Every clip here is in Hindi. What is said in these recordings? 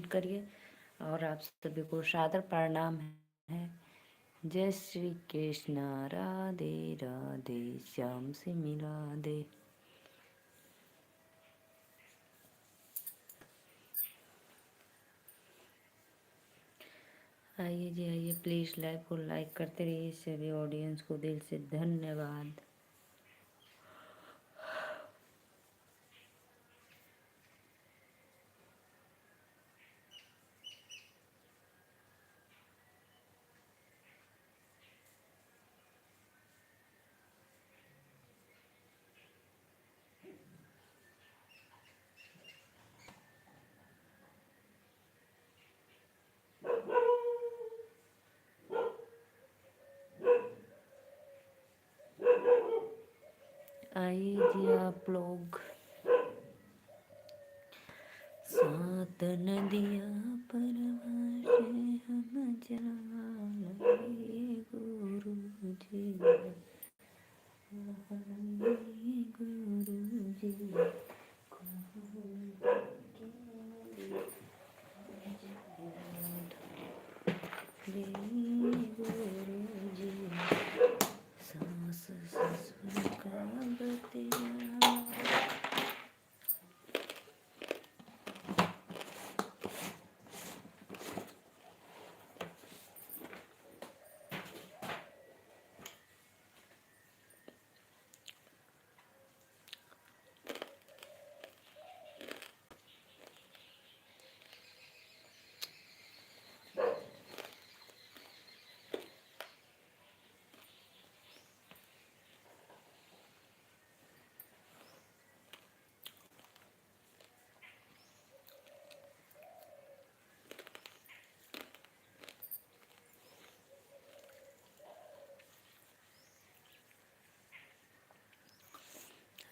करिए। और आप सभी को सादर प्रणाम है। जय श्री कृष्ण, राधे राधे, श्याम से मिला दे। आइए जी आइए, प्लीज़ लाइव को लाइक करते रहिए। सभी ऑडियंस को दिल से धन्यवाद। आइए जी आप लोग। सात नदियाँ परवार हम जाइए गुरु जी, गुरु जी। गुरु जी, सास ससुर का बतिया।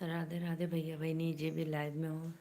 राधे राधे भैया बहनी जी भी लाइव में हो।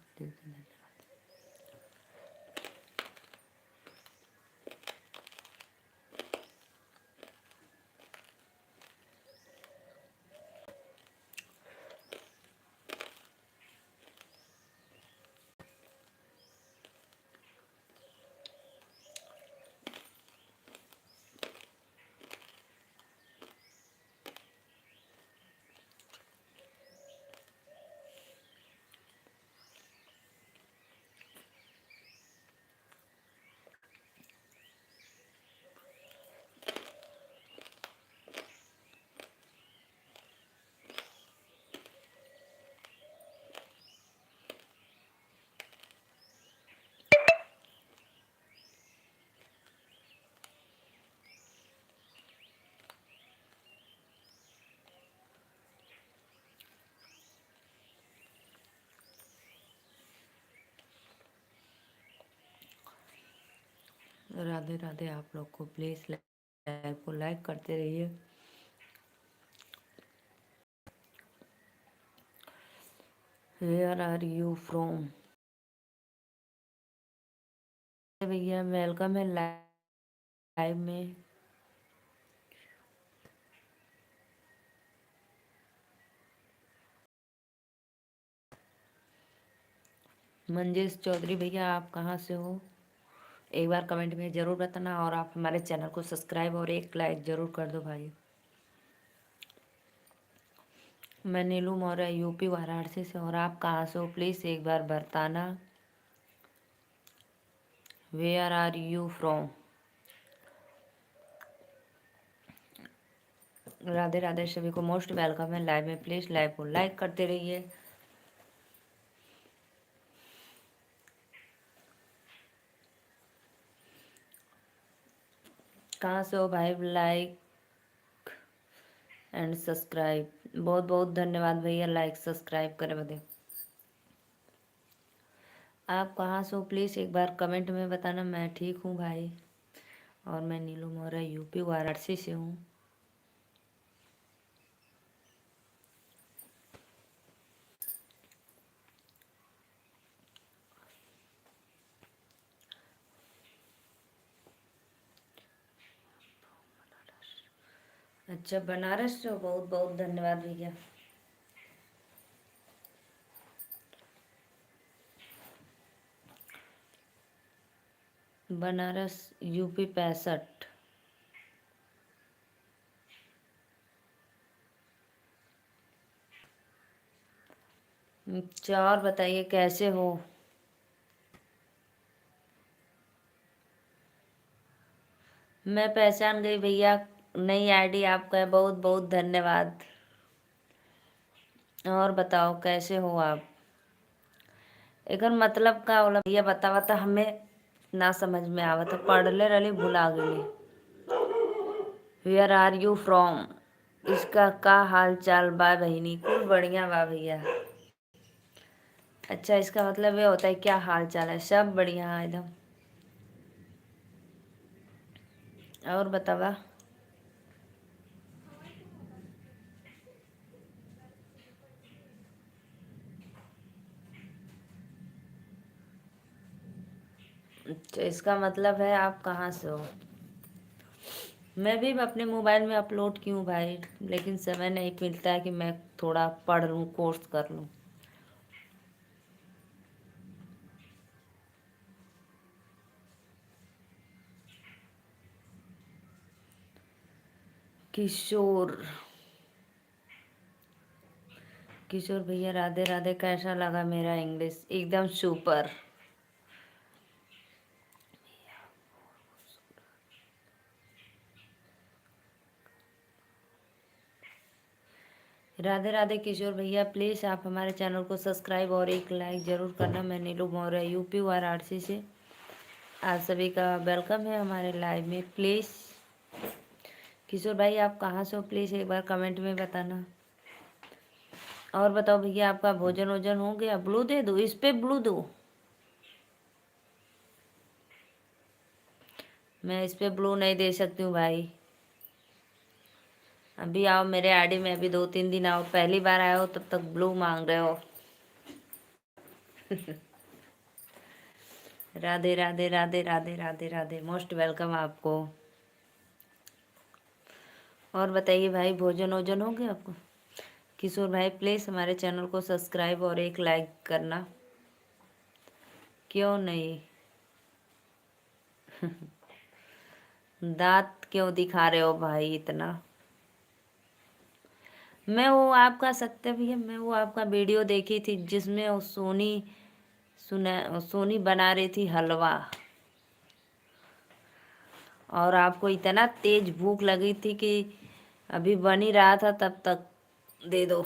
राधे राधे। आप लोग को प्लीज़ लाइव को लाइक करते रहिए। Where are you from? भैया वेलकम है लाइव में। मंजेश चौधरी भैया, आप कहाँ से हो? एक बार कमेंट में ज़रूर बताना। और आप हमारे चैनल को सब्सक्राइब और एक लाइक ज़रूर कर दो भाई। मैं नीलू मौर्य, यूपी वाराणसी से। और आप कहाँ से हो प्लीज़ एक बार बताना। Where are you from? Radhe Radhe सभी को मोस्ट वेलकम है लाइव में। प्लीज़ लाइव को लाइक करते रहिए। कहाँ से हो भाई? Like and subscribe. बहुत बहुत धन्यवाद भैया लाइक सब्सक्राइब करे बदे। आप कहाँ से हो प्लीज़ एक बार कमेंट में बताना। मैं ठीक हूँ भाई। और मैं नीलू मौर्य, यूपी वाराणसी से हूँ। अच्छा, बनारस से हो। बहुत बहुत धन्यवाद भैया। बनारस यूपी 65। अच्छा, और बताइए कैसे हो? मैं पहचान गई भैया। नई आईडी आपका है, बहुत बहुत धन्यवाद। और बताओ कैसे हो आप? एकर मतलब का होला भैया बतावा तो हमें ना समझ में आवत, पढ़ले रहली भुला गई। Where are you from? इसका का हाल चाल बा बहिनी? कुल बढ़िया बा भैया। अच्छा, इसका मतलब ये होता है क्या हाल चाल है? सब बढ़िया है एकदम। और बतावा। अच्छा, इसका मतलब है आप कहाँ से हो? मैं भी अपने मोबाइल में अपलोड की हूँ भाई, लेकिन समय नहीं मिलता है कि मैं थोड़ा पढ़ लूँ, कोर्स कर लूँ। किशोर। किशोर भैया राधे राधे। कैसा लगा मेरा इंग्लिश? एकदम सुपर। राधे राधे किशोर भैया, प्लीज़ आप हमारे चैनल को सब्सक्राइब और एक लाइक ज़रूर करना। मैं नीलू मौर्य यूपी वाराणसी से आप सभी का वेलकम है हमारे लाइव में। प्लीज़ किशोर भाई आप कहाँ से हो, प्लीज़ एक बार कमेंट में बताना। और बताओ भैया, आपका भोजन वोजन हो गया? ब्लू दे दो, इस पे ब्लू दो। मैं इस पे ब्लू नहीं दे सकती हूँ भाई। अभी आओ मेरे आईडी में, अभी 2-3 दिन आओ, पहली बार आए हो तब तक ब्लू मांग रहे हो। राधे राधे राधे राधे राधे राधे, मोस्ट वेलकम आपको। और बताइए भाई, भोजन वोजन हो गया आपको? किशोर भाई प्लीज़ हमारे चैनल को सब्सक्राइब और एक लाइक करना। क्यों नहीं? दांत क्यों दिखा रहे हो भाई इतना? मैं वो आपका सत्य भैया, मैं वो आपका वीडियो देखी थी जिसमें वो सोनी बना रही थी हलवा, और आपको इतना तेज भूख लगी थी कि अभी बन ही रहा था तब तक दे दो।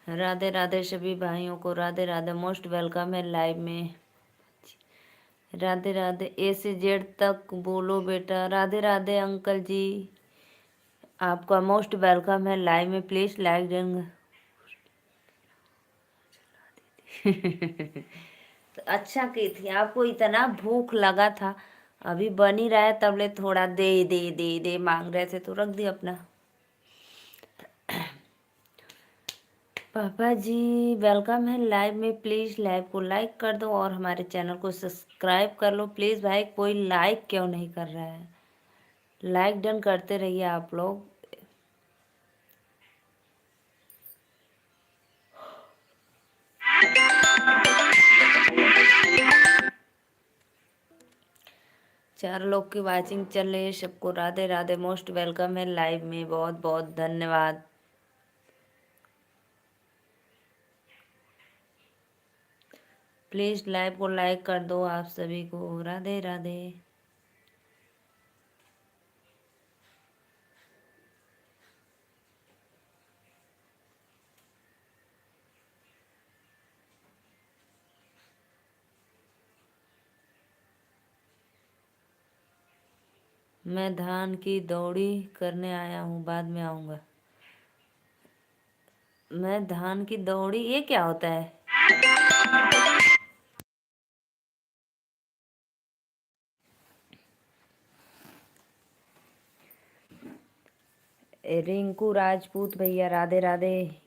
राधे राधे सभी भाइयों को राधे राधे, मोस्ट वेलकम है लाइव में। राधे राधे ए से जेड तक बोलो बेटा। राधे राधे अंकल जी, आपका मोस्ट वेलकम है लाइव में, प्लीज लाइक देंगे। तो अच्छा की थी, आपको इतना भूख लगा था, अभी बन ही रहा है तबले थोड़ा दे दे दे दे मांग रहे थे तो रख दिया अपना। पापा जी वेलकम है लाइव में, प्लीज़ लाइव को लाइक कर दो और हमारे चैनल को सब्सक्राइब कर लो प्लीज़। भाई कोई लाइक क्यों नहीं कर रहा है? लाइक डन करते रहिए आप लोग। चार लोग की वाचिंग चल रही है, सबको राधे राधे, मोस्ट वेलकम है लाइव में, बहुत बहुत धन्यवाद। प्लीज़ लाइव को लाइक कर दो आप सभी को, राधे राधे। मैं धान की दौड़ी करने आया हूँ, बाद में आऊँगा। मैं धान की दौड़ी, ये क्या होता है? रिंकू राजपूत भैया राधे राधे।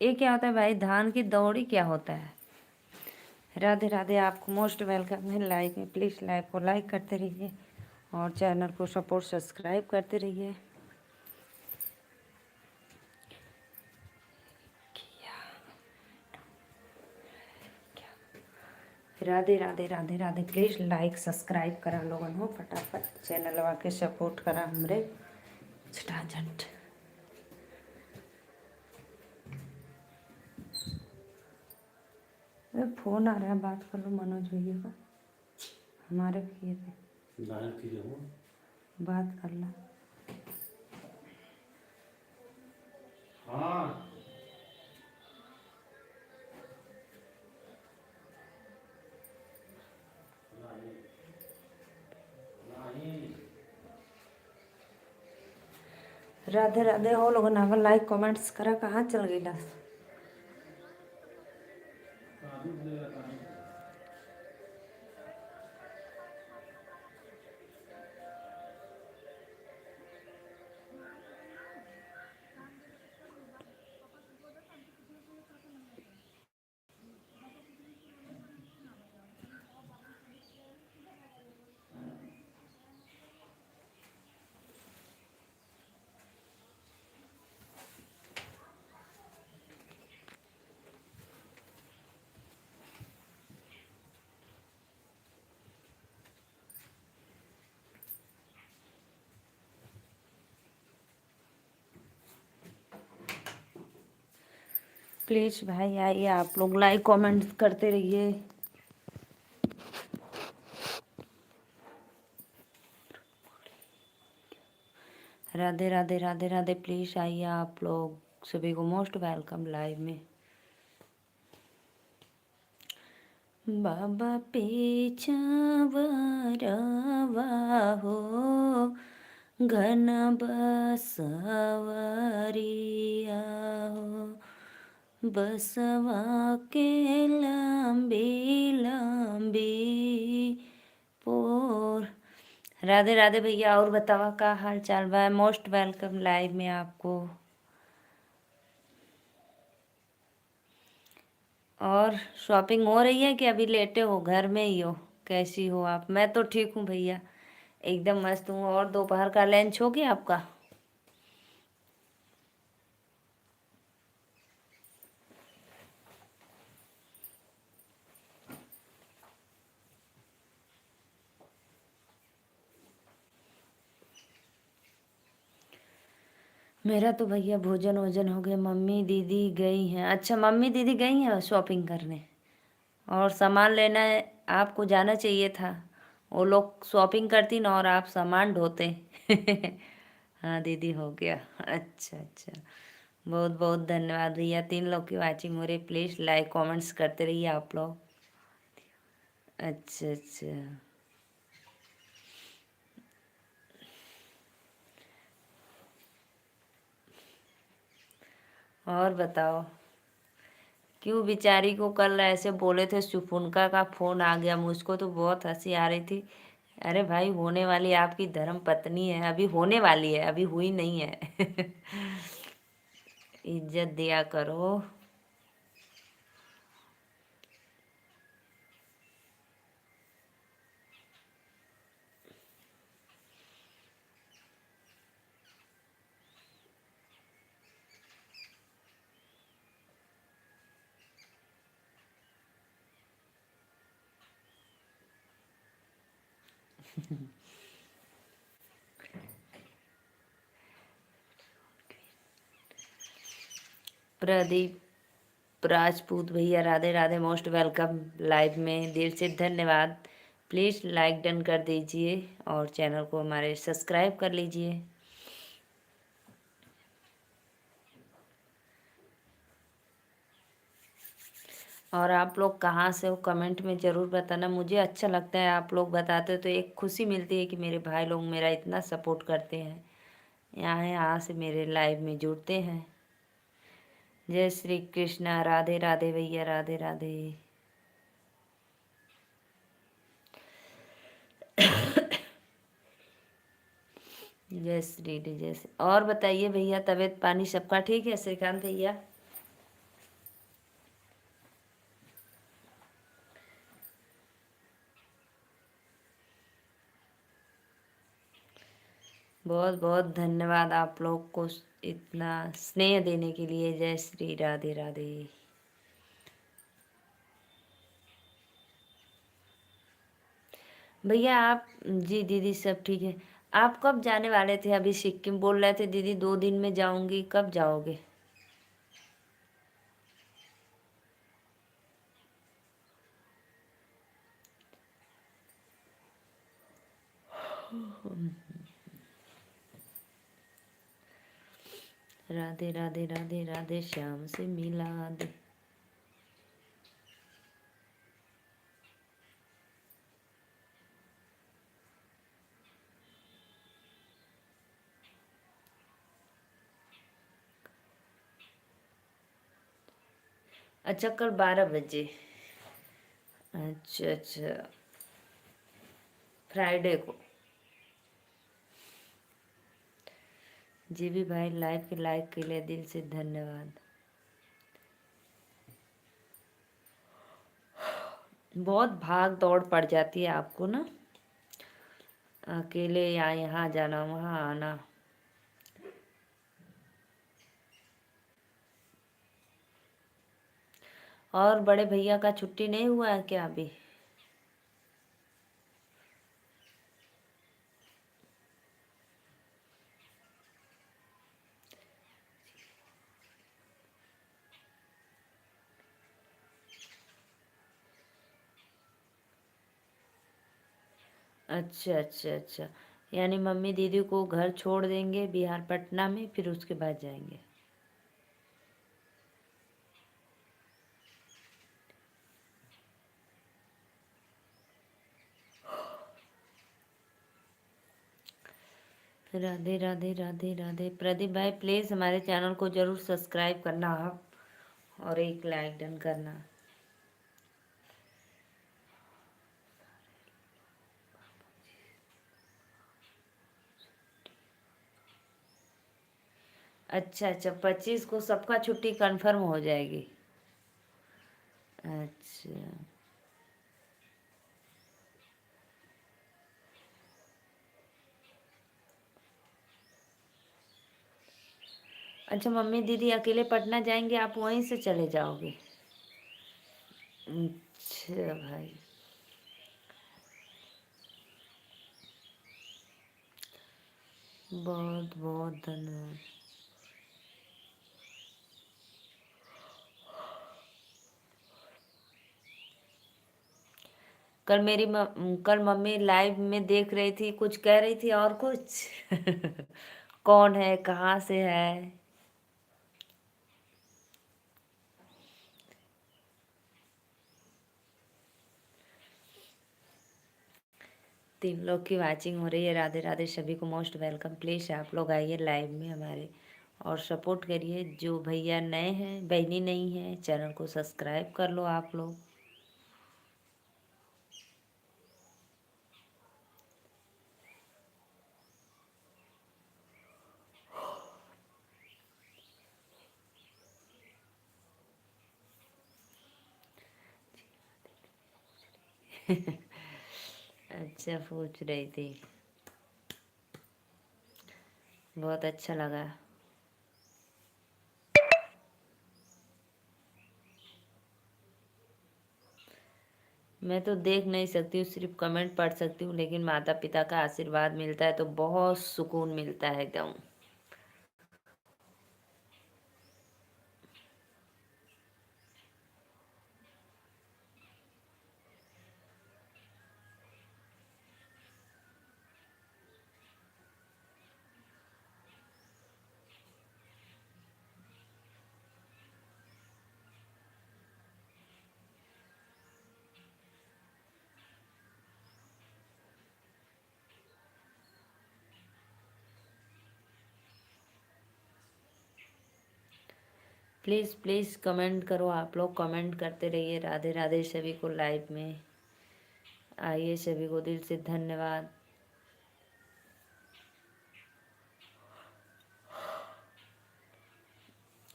ये क्या होता है भाई, धान की दौड़ी क्या होता है? राधे राधे, आपको मोस्ट वेलकम है लाइव में। प्लीज़ लाइव को लाइक करते रहिए और चैनल को सपोर्ट सब्सक्राइब करते रहिए। Radhe Radhe Radhe Radhe. Please like subscribe करा लोगन हो, फटाफट चैनल के सपोर्ट करा हमरे झटाझट। फोन आ रहा है, बात कर लो मनोज भैया का, हमारे किए थे, बात कर लो। हाँ राधे राधे हो लोगन, अगर लाइक कमेंट्स करा, कहाँ चल गई ला? प्लीज़ भाई आइए, आप लोग लाइक कमेंट करते रहिए। राधे राधे राधे राधे। प्लीज़ आइए आप लोग, सभी को मोस्ट वेलकम लाइव में। बाबा पेचावरवा हो, घन बसवरिया हो, बसवा के लंबी लंबी पोर। राधे राधे भैया, और बतावा का हाल चाल बा? मोस्ट वेलकम लाइव में आपको। और शॉपिंग हो रही है कि अभी लेटे हो, घर में ही हो? कैसी हो आप? मैं तो ठीक हूँ भैया, एकदम मस्त हूँ। और दोपहर का लंच हो गया आपका? मेरा तो भैया भोजन वोजन हो गया। मम्मी दीदी गई हैं। अच्छा, मम्मी दीदी गई हैं शॉपिंग करने, और सामान लेना है। आपको जाना चाहिए था, वो लोग शॉपिंग करती ना और आप सामान ढोते। हाँ दीदी, हो गया। अच्छा अच्छा, बहुत बहुत धन्यवाद भैया। 3 लोग की वाचिंग हो रही। प्लीज़ लाइक कमेंट्स करते रहिए आप लोग। अच्छा अच्छा, और बताओ, क्यों बेचारी को कल ऐसे बोले थे? सुपुनका का फोन आ गया, मुझको तो बहुत हंसी आ रही थी। अरे भाई, होने वाली आपकी धर्म पत्नी है, अभी होने वाली है, अभी हुई नहीं है। इज्जत दिया करो। प्रदीप राजपूत भैया, Radhe Radhe, most welcome live में। दिल से धन्यवाद। प्लीज़ लाइक डन कर दीजिए और चैनल को हमारे सब्सक्राइब कर लीजिए। और आप लोग कहाँ से हो, कमेंट में ज़रूर बताना। मुझे अच्छा लगता है, आप लोग बताते हो तो एक खुशी मिलती है कि मेरे भाई लोग मेरा इतना सपोर्ट करते हैं, यहाँ से मेरे लाइव में जुड़ते हैं। जय श्री कृष्णा। राधे राधे भैया, राधे राधे। जय श्री। और बताइए भैया, तबीयत पानी सबका ठीक है? श्रीकांत भैया, बहुत बहुत धन्यवाद आप लोग को इतना स्नेह देने के लिए। जय श्री राधे राधे। भैया आप, जी दीदी सब ठीक है। आप कब जाने वाले थे? अभी सिक्किम बोल रहे थे दीदी 2 दिन में जाऊंगी, कब जाओगे? राधे राधे राधे राधे, श्याम से मिला दे। अच्छा कल 12 बजे। अच्छा अच्छा, फ्राइडे को। जी भी भाई, लाइव के लाइक के लिए दिल से धन्यवाद। बहुत भाग दौड़ पड़ जाती है आपको ना, अकेले यहाँ जाना वहाँ आना। और बड़े भैया का छुट्टी नहीं हुआ है क्या अभी? अच्छा अच्छा अच्छा, यानी मम्मी दीदी को घर छोड़ देंगे बिहार पटना में, फिर उसके बाद जाएंगे। राधे राधे राधे राधे। प्रदीप भाई प्लीज़ हमारे चैनल को ज़रूर सब्सक्राइब करना आप, और एक लाइक डन करना। अच्छा अच्छा, 25 को सबका छुट्टी कंफर्म हो जाएगी। अच्छा अच्छा, मम्मी दीदी अकेले पटना जाएंगे, आप वहीं से चले जाओगे? अच्छा भाई, बहुत बहुत धन्यवाद। कल मम्मी लाइव में देख रही थी, कुछ कह रही थी और कुछ कौन है, कहाँ से है? 3 लोग की वाचिंग हो रही है। राधे राधे, सभी को मोस्ट वेलकम। प्लीज़ आप लोग आइए लाइव में हमारे और सपोर्ट करिए। जो भैया नए हैं, बहनी नहीं है, चैनल को सब्सक्राइब कर लो आप लोग। अच्छा पूछ रही थी, बहुत अच्छा लगा। मैं तो देख नहीं सकती हूँ, सिर्फ कमेंट पढ़ सकती हूँ, लेकिन माता पिता का आशीर्वाद मिलता है तो बहुत सुकून मिलता है एकदम। प्लीज़ प्लीज़ कमेंट करो, आप लोग कमेंट करते रहिए। राधे राधे सभी को, लाइव में आइए सभी को दिल से धन्यवाद।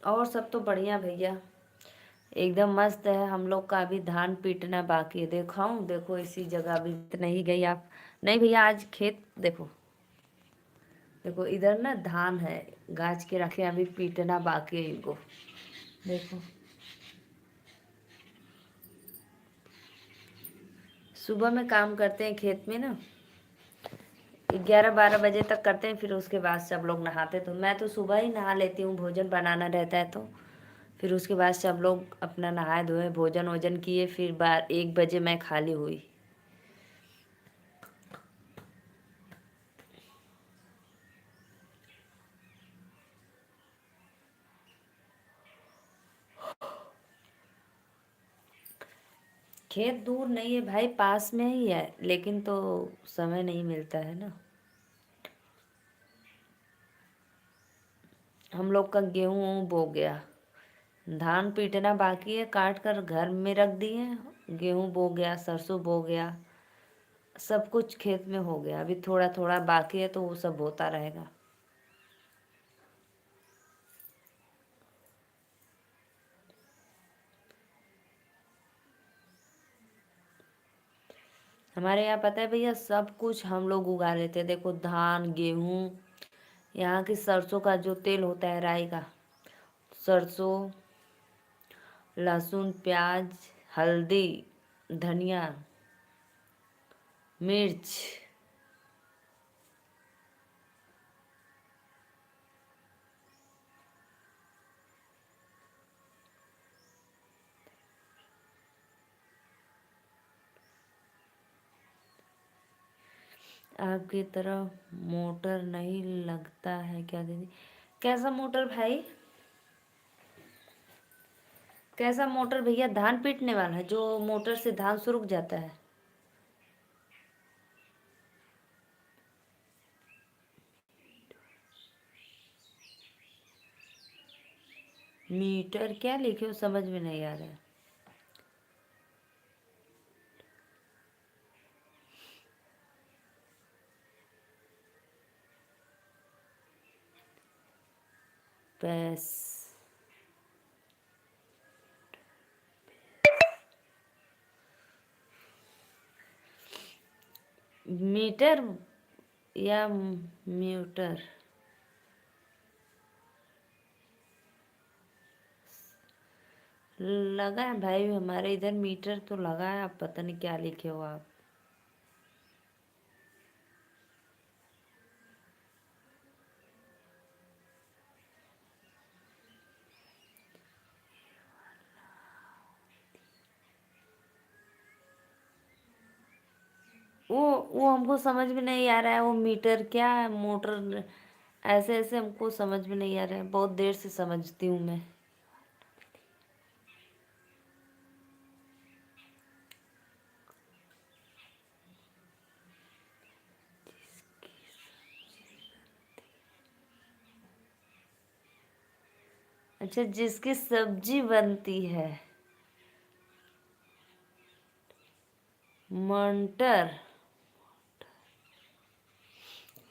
और सब तो बढ़िया भैया, एकदम मस्त है। हम लोग का अभी धान पीटना बाकी है। दिखाऊं, देखो इसी जगह अभी नहीं गई आप? नहीं भैया, आज खेत देखो। देखो इधर ना धान है, गाज के रखे, अभी पीटना बाकी है इनको। देखो सुबह में काम करते हैं खेत में ना, 11-12 बजे तक करते हैं, फिर उसके बाद सब लोग नहाते। तो मैं तो सुबह ही नहा लेती हूँ, भोजन बनाना रहता है तो फिर उसके बाद सब लोग अपना नहाए धोए भोजन वोजन किए, फिर 1 बजे मैं खाली हुई। खेत दूर नहीं है भाई, पास में ही है, लेकिन तो समय नहीं मिलता है ना। हम लोग का गेहूँ बो गया, धान पीटना बाकी है, काट कर घर में रख दिए। गेहूँ बो गया, सरसों बो गया, सब कुछ खेत में हो गया। अभी थोड़ा थोड़ा बाकी है तो वो सब होता रहेगा। हमारे यहाँ पता है भैया, सब कुछ हम लोग उगा लेते हैं। देखो धान गेहूँ, यहाँ की सरसों का जो तेल होता है, राई का, सरसों, लहसुन, प्याज, हल्दी, धनिया, मिर्च। आपकी तरफ मोटर नहीं लगता है क्या दीदी? कैसा मोटर भाई? कैसा मोटर भैया? धान पीटने वाला है, जो मोटर से धान सुरुक जाता है? मीटर क्या लिखे हो, समझ में नहीं आ रहा है। पैस मीटर या म्यूटर? लगा है भाई, हमारे इधर मीटर तो लगा है, आप पता नहीं क्या लिखे हो आप। वो हमको समझ में नहीं आ रहा है, वो मीटर क्या है, मोटर, ऐसे ऐसे हमको समझ में नहीं आ रहा है, बहुत देर से समझती हूँ मैं। अच्छा, जिसकी सब्जी बनती है, मटर।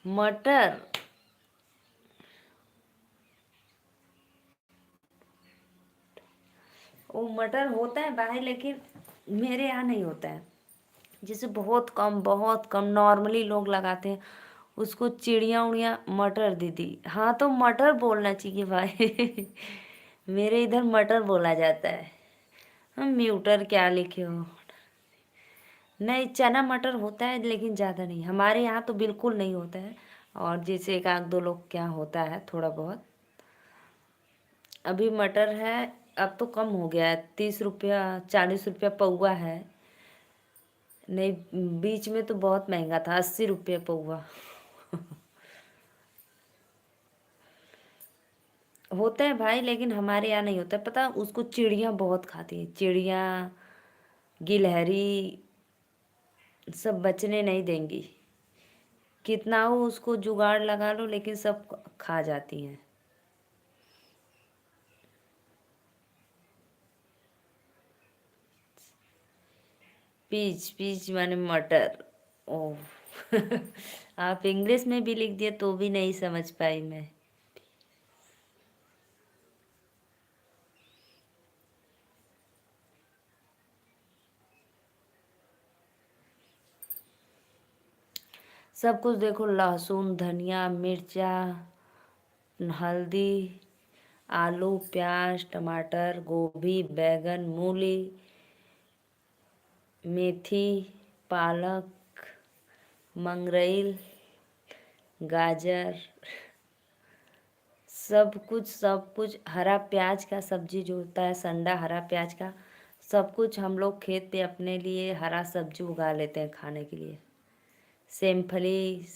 मटर। वो मटर होता है भाई, लेकिन मेरे यहाँ नहीं होता है। जैसे बहुत कम नॉर्मली लोग लगाते हैं उसको, चिड़िया उड़िया मटर दीदी। हाँ तो मटर बोलना चाहिए भाई। मेरे इधर मटर बोला जाता है। हम म्यूटर क्या लिखे हो? नहीं, चना मटर होता है लेकिन ज़्यादा नहीं, हमारे यहाँ तो बिल्कुल नहीं होता है। और जैसे एक आध दो लोग क्या होता है थोड़ा बहुत। अभी मटर है, अब तो कम हो गया है, 30 रुपया 40 रुपया पौवा है। नहीं, बीच में तो बहुत महंगा था, 80 रुपये पौवा। होता है भाई, लेकिन हमारे यहाँ नहीं होता है, पता उसको चिड़िया बहुत खाती है, चिड़िया, गिलहरी, सब बचने नहीं देंगी। कितना हो उसको जुगाड़ लगा लो, लेकिन सब खा जाती हैं। पीच पीच माने मटर। ओह। आप इंग्लिश में भी लिख दिए तो भी नहीं समझ पाई मैं। सब कुछ देखो, लहसुन, धनिया, मिर्चा, हल्दी, आलू, प्याज, टमाटर, गोभी, बैगन, मूली, मेथी, पालक, मंगरेल, गाजर, सब कुछ हरा प्याज का सब्जी जो होता है, संडा हरा प्याज का, सब कुछ हम लोग खेत पे अपने लिए हरा सब्जी उगा लेते हैं खाने के लिए। सेमफली।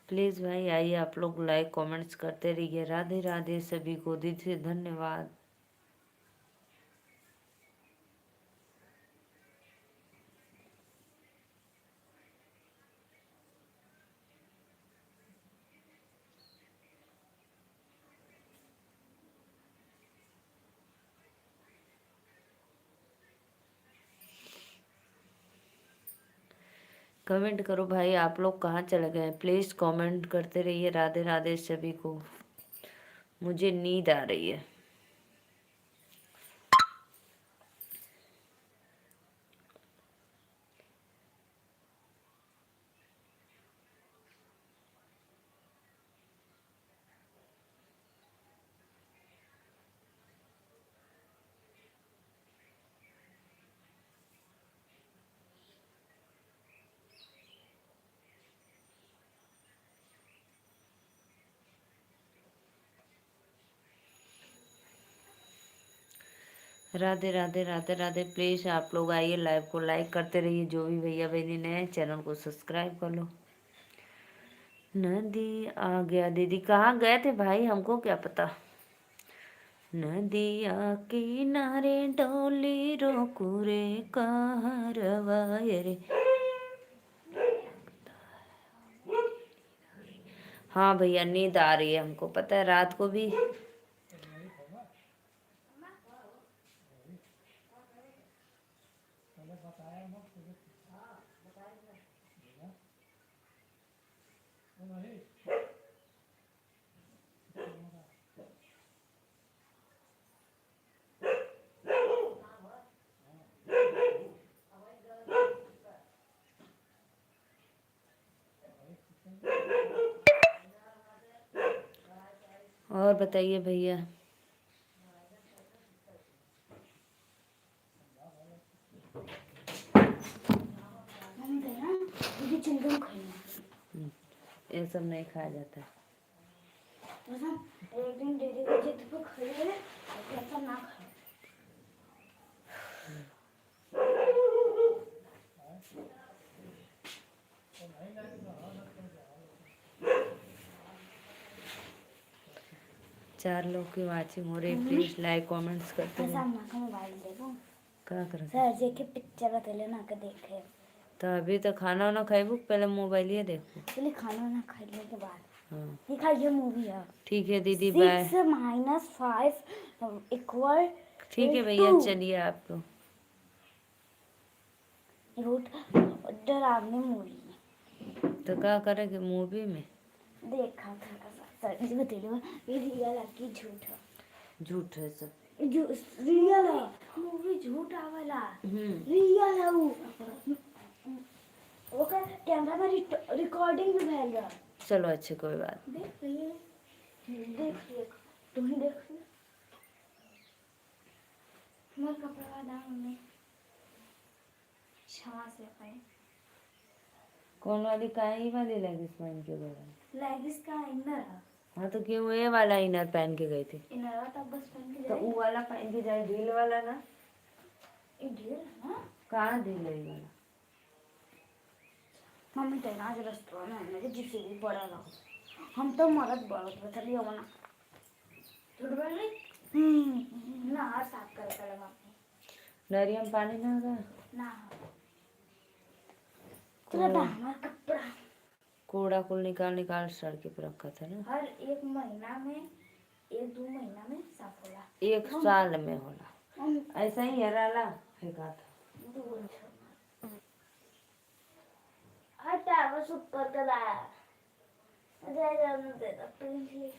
प्लीज़ भाई आइए, आप लोग लाइक कमेंट्स करते रहिए। राधे राधे सभी को, दिल से धन्यवाद। कमेंट करो भाई, आप लोग कहाँ चले गए हैं? प्लीज़ कमेंट करते रहिए। राधे राधे सभी को। मुझे नींद आ रही है। राधे राधे राधे राधे। प्लीज़ आप लोग आइए, लाइव को लाइक करते रहिए। जो भी भैया बहनी नए चैनल को सब्सक्राइब कर लो। नदी आ गया। दीदी कहाँ गए थे भाई, हमको क्या पता। नदिया किनारे डोली रोकू रे, कहाँ रवाए रे। हाँ भैया, नींद आ रही है, हमको पता है। रात को भी और बताइए भैया। ये सब नहीं खाया जाता है। एक दिन दीदी को जिद पे खड़े ना खाए। चार लोग की वाचिंग हो रही। प्लीज लाइक कमेंट्स करते रहिए। मोबाइल देखो क्या कर सर जी के पिक्चर तेले ना के देखे। तो अभी तो खाना वाना खाइबू, पहले मोबाइल ही देखो। पहले खाना वाना खाने के बाद हाँ ये खाइए मूवी है। ठीक है दीदी, बाय। 6 - 5 इक्वल। ठीक है भैया, चलिए आप तो। डरावनी मूवी तो क्या करेंगे मूवी में? देखा था सर जी बतेलो, ये रियल है कि झूठ है? झूठ है सब। जो रियल है मूवी, झूठ आवाला रियल है वो का कैमरा में रिकॉर्डिंग भी भेल रहा। चलो अच्छे, कोई बात। देख लिए, देख तुम ही देख ले। मैं कपड़ा डाल में छावा से पाए। कौन वाली काई वाली लेगिस पहन के गए? लेगिस का इनर। हाँ तो क्यों ये वाला इनर पहन के गए थे? इनर तब बस पहन के तो वो वाला पहन के जाए, ढील वाला ना। ये ढील है ना? कहाँ ढील है वाला? मम्मी तेरा आज रेस्टोरेंट में मेरे जिसे भी बड़ा लगा। हम तो मरद बहुत बता लिया वो ना। थोड़ा बड़े ना साफ कर कर लगा। नरियम पानी ना होगा ना। कपड़ा कूड़ा कुल निकाल निकाल सड़के पर रखा था ना। हर एक महीना में, 1-2 महीना में साफ होला। एक साल में होला। ऐसा ही है राला फेंका था। हटा बस ऊपर का लाया दे जाने दे दो प्लीज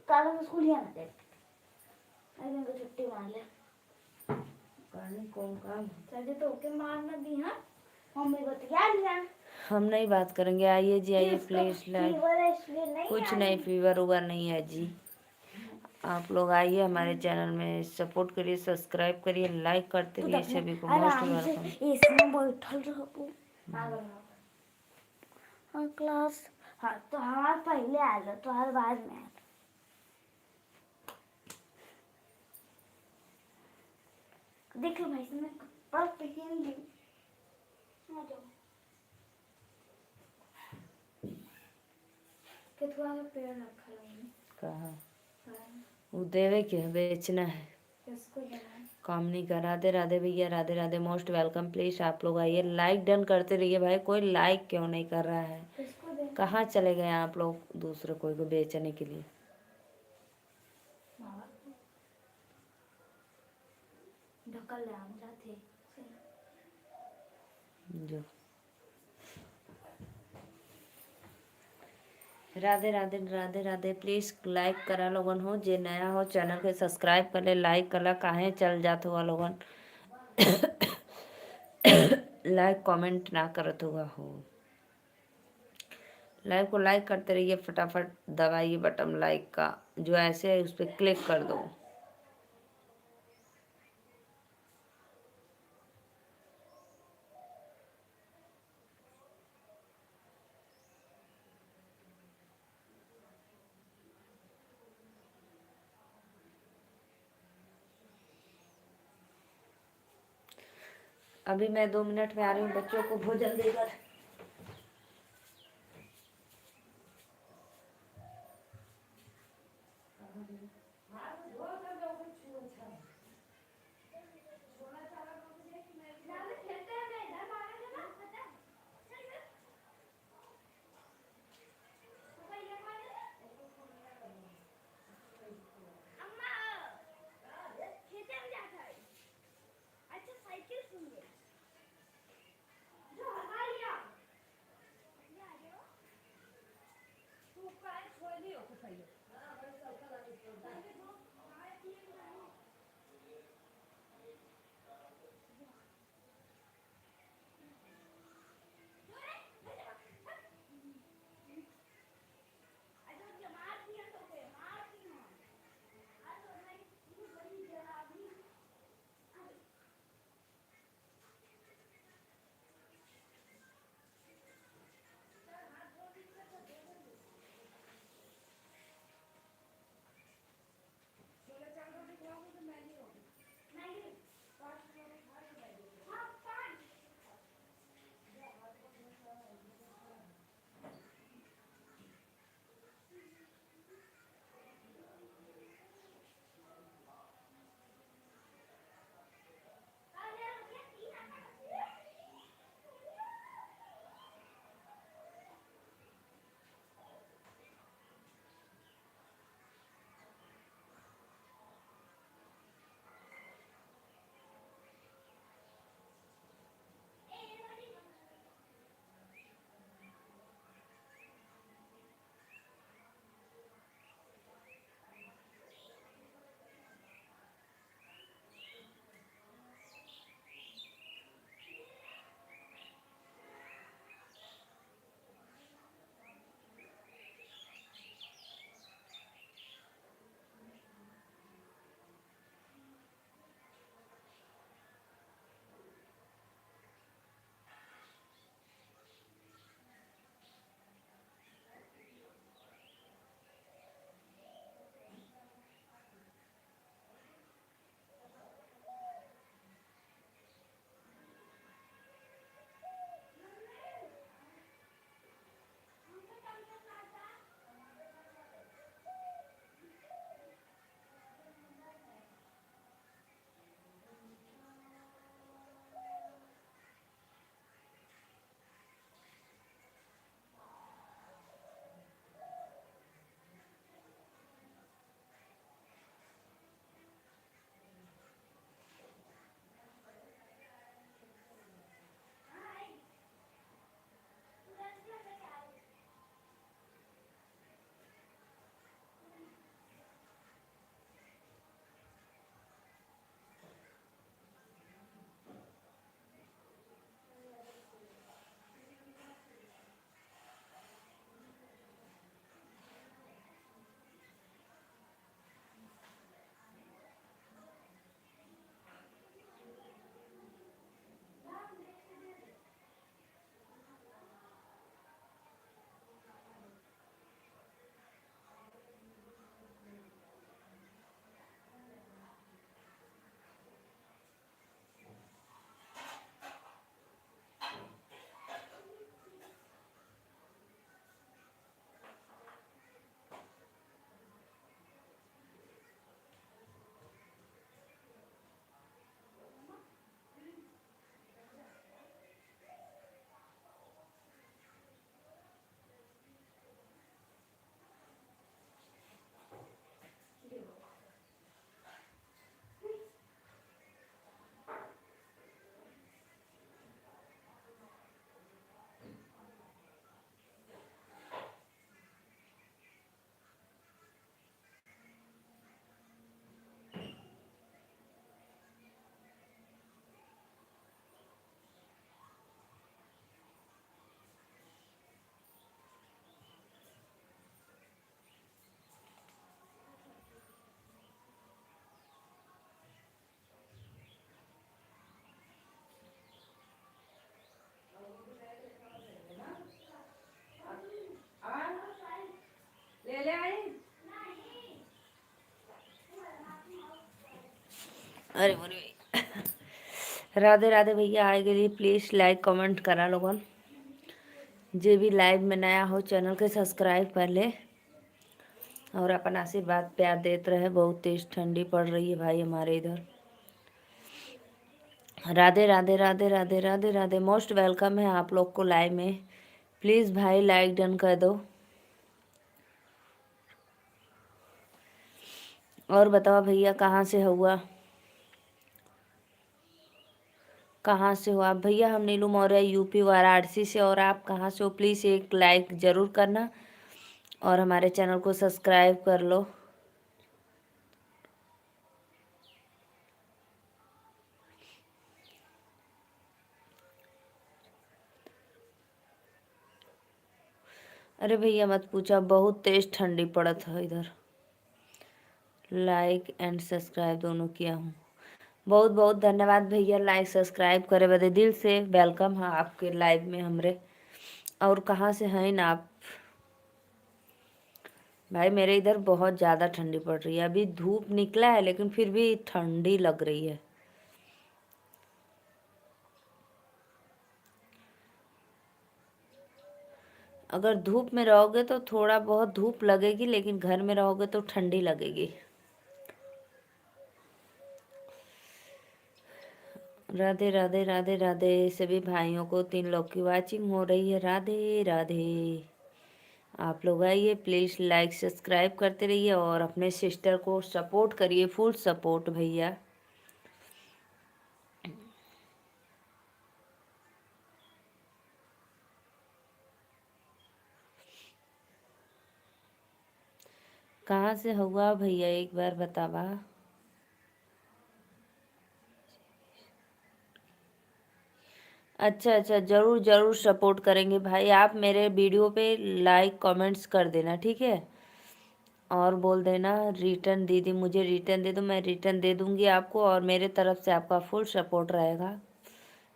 कल हम स्कूल ही आना थे आज इनको छुट्टी मार ले कहानी कौन काम सर तो के मारना दी हाँ मम्मी को तो याद नहीं हम नहीं बात करेंगे। आइए जी आइए प्लीज लाइव। फीवर है इसलिए नहीं कुछ नहीं फीवर उवर नहीं है जी। आप लोग आइए हमारे चैनल में सपोर्ट करिए सब्सक्राइब करिए लाइक करते रहिए सभी को मोस्ट आराम से वेलकम। एसी में बैठल रहो हाँ क्लास हाँ तो हमारे पहले आ लो तो हर बाद में आ लो देख लो भाई मैं कपड़ा पहन ली आ जाओ कितना पेड़ रखा है कहाँ वो देवे के है, बेचना है किसको देना है काम नहीं कर। राधे राधे भैया Radhe Radhe most welcome. Please आप लोग आइए लाइक डन करते रहिए भाई। कोई लाइक क्यों नहीं कर रहा है? किसको देना कहाँ चले गए आप लोग दूसरे कोई को बेचने के लिए? ढकल ले हम जाते जो राधे राधे राधे राधे। प्लीज लाइक करा लोगन हो जे नया हो चैनल के सब्सक्राइब कर ले लाइक करा काहे चल जात हुआ लोगन लाइक कमेंट ना करत हुआ हो। लाइव को लाइक करते रहिए फटाफट दबाइए बटन लाइक का जो ऐसे है उस पर क्लिक कर दो। अभी मैं 2 मिनट में आ रही हूँ बच्चों को भोजन देकर। अरे बोले राधे राधे भैया आए के लिए प्लीज़ लाइक कमेंट करा लोगन। जे भी लाइव में नया हो चैनल के सब्सक्राइब कर ले और अपन आशीर्वाद प्यार देते रहे। बहुत तेज ठंडी पड़ रही है भाई हमारे इधर। राधे राधे राधे राधे राधे राधे। मोस्ट वेलकम है आप लोग को लाइव में। प्लीज़ भाई लाइक डन कर दो। और बताओ भैया कहाँ से हुआ, कहाँ से हो आप भैया? हम नीलू मौर्य यूपी वाराणसी से। और आप कहाँ से हो? प्लीज़ एक लाइक ज़रूर करना और हमारे चैनल को सब्सक्राइब कर लो। अरे भैया मत पूछा, बहुत तेज ठंडी पड़त है इधर। लाइक एंड सब्सक्राइब दोनों किया हूँ। बहुत बहुत धन्यवाद भैया लाइक सब्सक्राइब करे बदे। दिल से वेलकम है आपके लाइव में हमरे। और कहाँ से हैं ना आप? भाई मेरे इधर बहुत ज़्यादा ठंडी पड़ रही है। अभी धूप निकला है लेकिन फिर भी ठंडी लग रही है। अगर धूप में रहोगे तो थोड़ा बहुत धूप लगेगी, लेकिन घर में रहोगे तो ठंडी लगेगी। राधे राधे राधे राधे। सभी भाइयों को 3 लोग की वाचिंग हो रही है। राधे राधे। आप लोग आइए प्लीज़ लाइक सब्सक्राइब करते रहिए और अपने सिस्टर को सपोर्ट करिए। फुल सपोर्ट भैया। कहाँ से हुआ भैया एक बार बतावा। अच्छा अच्छा, ज़रूर ज़रूर सपोर्ट करेंगे भाई। आप मेरे वीडियो पे लाइक कमेंट्स कर देना, ठीक है? और बोल देना रिटर्न दीदी मुझे रिटर्न दे दो, मैं रिटर्न दे दूंगी आपको। और मेरे तरफ से आपका फुल सपोर्ट रहेगा,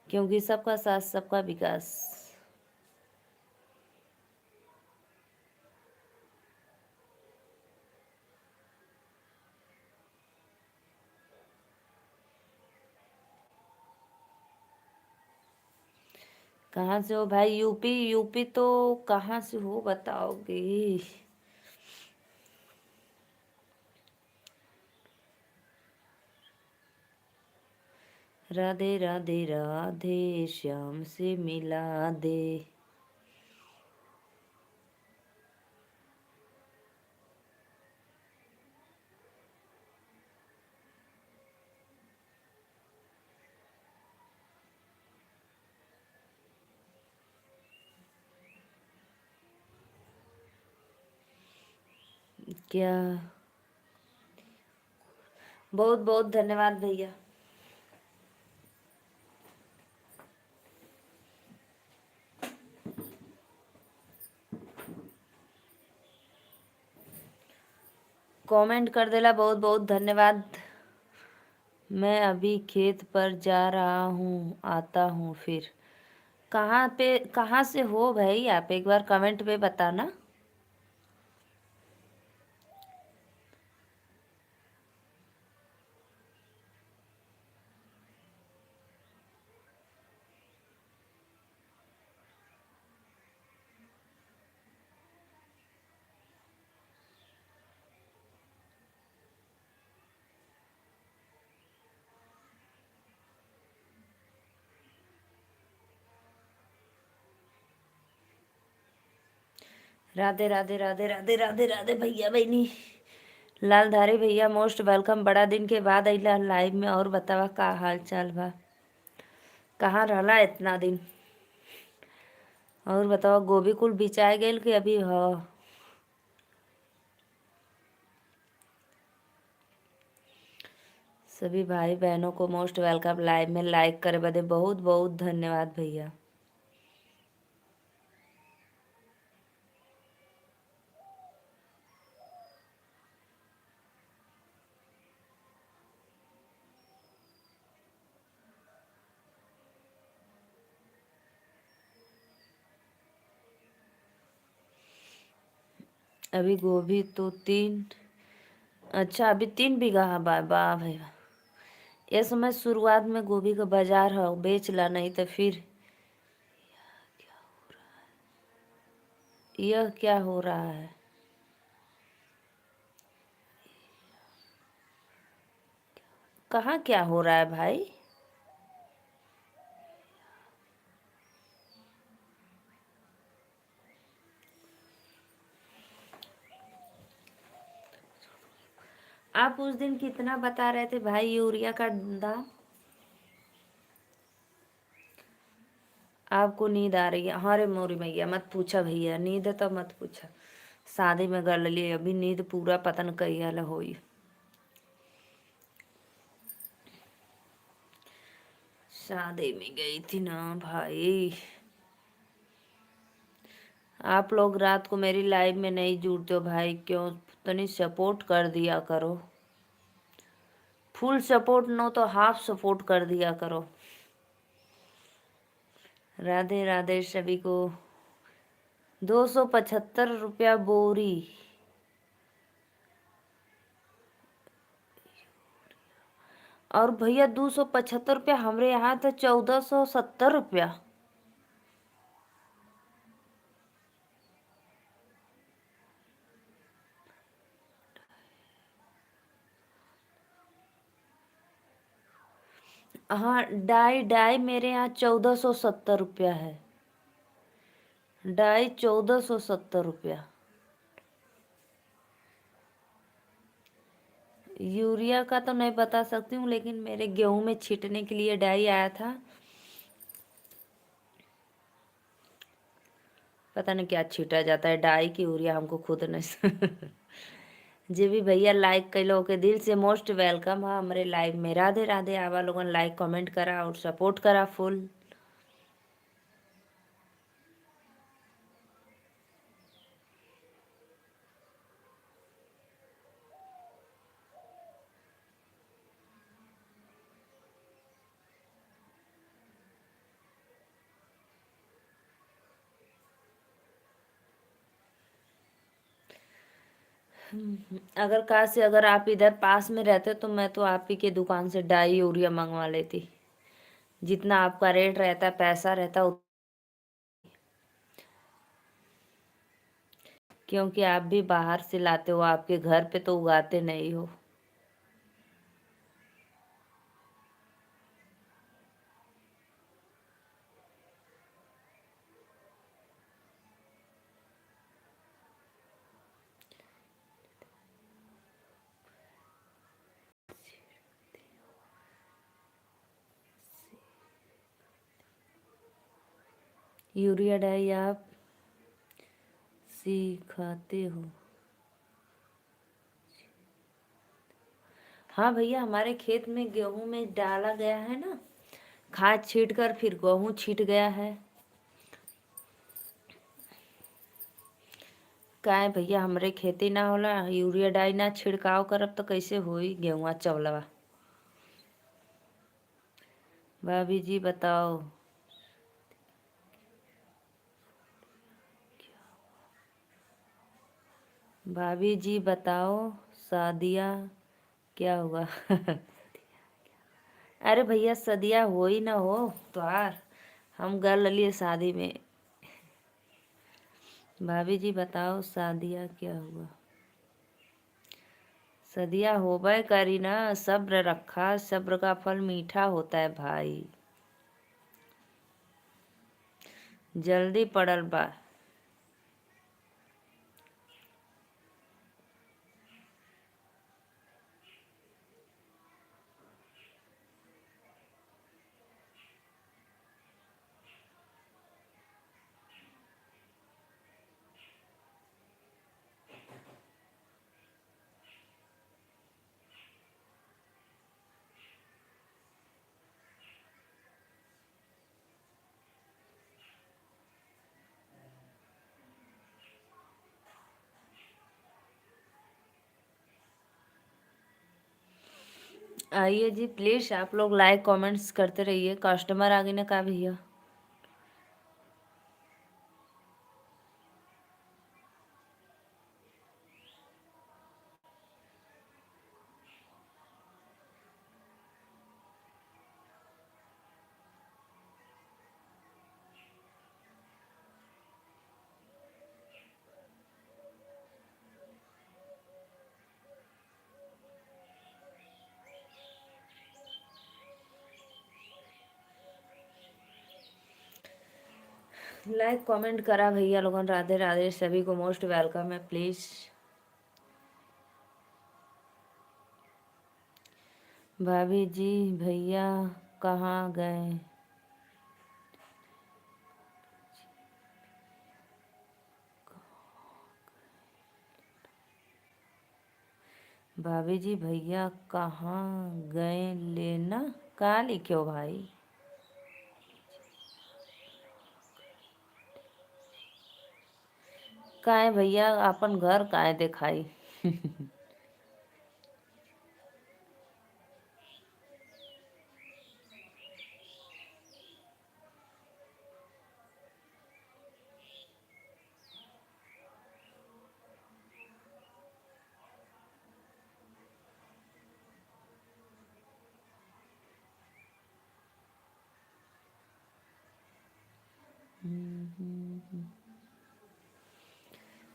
क्योंकि सबका साथ सबका विकास। कहाँ से हो भाई? यूपी। यूपी तो कहाँ से हो बताओगे? राधे राधे राधे श्याम से मिला दे। क्या? बहुत बहुत धन्यवाद भैया। कमेंट कर देला, बहुत बहुत धन्यवाद। मैं अभी खेत पर जा रहा हूँ, आता हूँ फिर। कहाँ पे, कहाँ से हो भाई आप? एक बार कमेंट पे बताना। राधे राधे राधे राधे राधे राधे भैया बहनी। लालधारी भैया मोस्ट वेलकम। बड़ा दिन के बाद अइला लाइव में। और बतावा का हाल चाल बा? कहाँ रहला इतना दिन? और बतावा गोभी कुल बिचाए गेल कि अभी ह? सभी भाई बहनों को मोस्ट वेलकम लाइव में। लाइक करे बदे बहुत बहुत धन्यवाद भैया। अभी गोभी तो 3, अच्छा अभी 3 बीघा है। बा भाई ये समय शुरुआत में गोभी का बाजार है, बेच ला, नहीं तो फिर यह क्या हो रहा है। कहाँ क्या हो रहा है भाई। आप उस दिन कितना बता रहे थे भाई यूरिया का दाम। आपको नींद आ रही है। हाँ रे मोरी मैया, मत पूछा भैया, नींद तो मत पूछा। शादी में गल लिए अभी नींद पूरा पतन कई हल होई। शादी में गई थी ना भाई। आप लोग रात को मेरी लाइव में नहीं जुड़ते हो भाई, क्यों। तनी सपोर्ट कर दिया करो। फुल सपोर्ट नो तो हाफ सपोर्ट कर दिया करो। राधे राधे सभी को। 275 रुपया बोरी। और भैया 275 रुपया, हमरे यहाँ तो 1470 रुपया। हाँ, डाई डाई मेरे यहाँ 1470 रुपया है। डाई 1470 रुपया। यूरिया का तो नहीं बता सकती हूँ, लेकिन मेरे गेहूं में छींटने के लिए डाई आया था। पता नहीं क्या छीटा जाता है, डाई की यूरिया हमको खुद नहीं। जे भी भैया लाइक कैलो के दिल से मोस्ट वेलकम है हमारे लाइव में। राधे राधे। आवा लोगन लाइक कमेंट करा और सपोर्ट करा फुल। अगर काश अगर आप इधर पास में रहते तो मैं तो आप ही के दुकान से डाई यूरिया मंगवा लेती। जितना आपका रेट रहता, पैसा रहता क्योंकि आप भी बाहर से लाते हो, आपके घर पे तो उगाते नहीं हो। यूरिया डाई आप सिखाते हो। हाँ भैया, हमारे खेत में गेहूं में डाला गया है ना, खाद छीट कर फिर गेहूं छीट गया है। का है भैया, हमरे खेती ना होला, यूरिया डाई ना छिड़काव करब तो कैसे होई गेहुआ चवलवा। भाभी जी बताओ। भाभी जी बताओ, शादिया क्या हुआ। अरे भैया, सदिया हो ही ना हो त्योहार, हम गल लिए शादी में। भाभी जी बताओ, शादिया क्या हुआ। सदिया होबे करी ना, सब्र रखा, सब्र का फल मीठा होता है भाई। जल्दी पड़ल बा। आइए जी प्लीज, आप लोग लाइक कमेंट्स करते रहिए। कस्टमर आगे ना का भैया। लाइक कमेंट करा भैया लोगन, राधे राधे, सभी को मोस्ट वेलकम है। प्लीज भाभी जी भैया कहाँ गए? भाभी जी भैया कहाँ गए लेना? कहाँ लिखे हो भाई? कहाँ है भैया? अपन घर कहाँ है दिखाई?